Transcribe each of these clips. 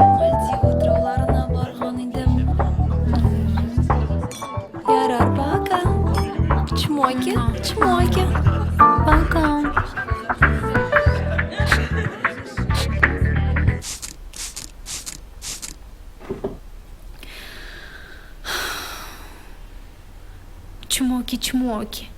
Maldiv otrowlarına bargan idim. Yarar baka. Чмоки, чмоки. Пока. Чмоки-чмоки.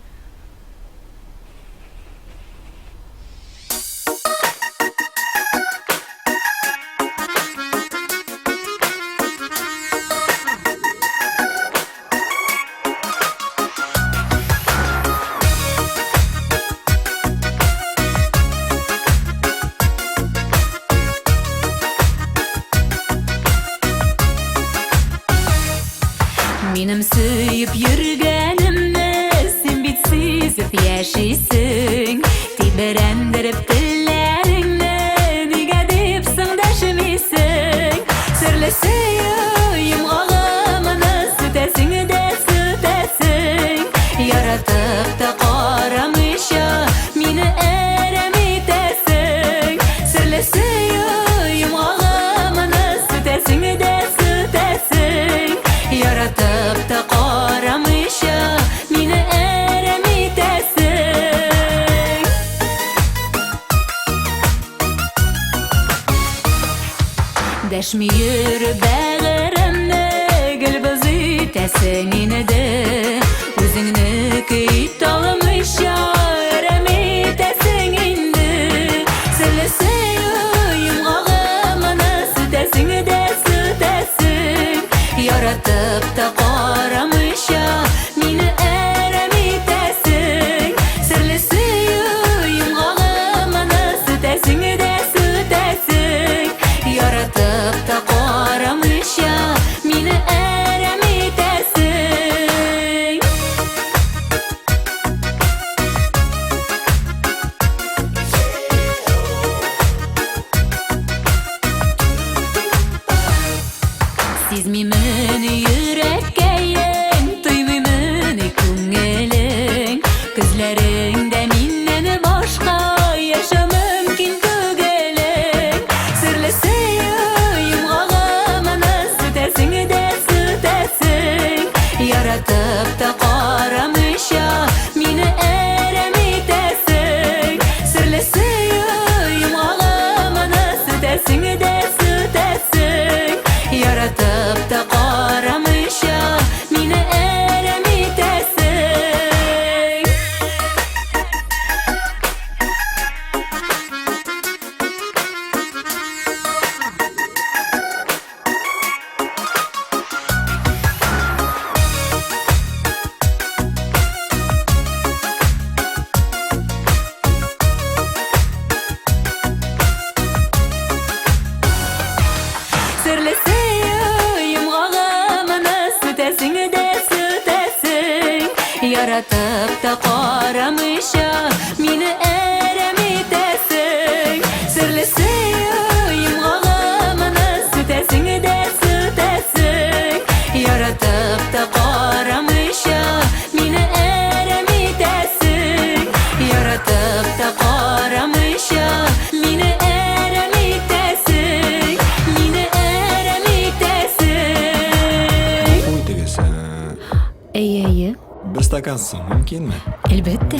Benim söyüp yürgenimni sen bitsizip yaşaysın. Tiberendirip dillerini nega depsin deşimiysin. Sırlasıyım ağamını sütesin de sütesin. Yaratıp da qaramışa meni eremitesin. Sırlasıyım ağamını sütesin de sütesin. Yaratıp da qaramışa meni eremitesin. Deşmi yürü bağırımni gülbüz itesin inidi. Özüngni kıyt almışa eremitesin indi. Sırlasıyım ağamını sütesin de sütesin. Yaratıp da qaramışa meni eremitesin. Sırlasıyım ağamını sütesin de sütesin. Yaratıp da qaramışa meni eremitesin. Sezmeymen yürekkeyin, duymaymen ko'ngling. Ko'zlaringda menden boshqa yasha mumkin tugiling. Sirlasiyim og'amini sütesin de sütesin. Yaratıp da qaramışa meni eremitesin. Sirlasiyim og'amini sütesin de sütesin. Yaratıp da qaramışa meni eremitesin. Sırlasıyım ağamını sütesin de sütesin. Yaratıp da qaramışa meni eremitesin. Sırlasıyım ağamını sütesin de sütesin. Yaratıp da qaramışa meni eremitesin. Yaratıp da qaramışa meni eremitesin. Meni eremitesin. Qo'y tegasan. Ey, Bir stakan suv mumkinmi? elbette.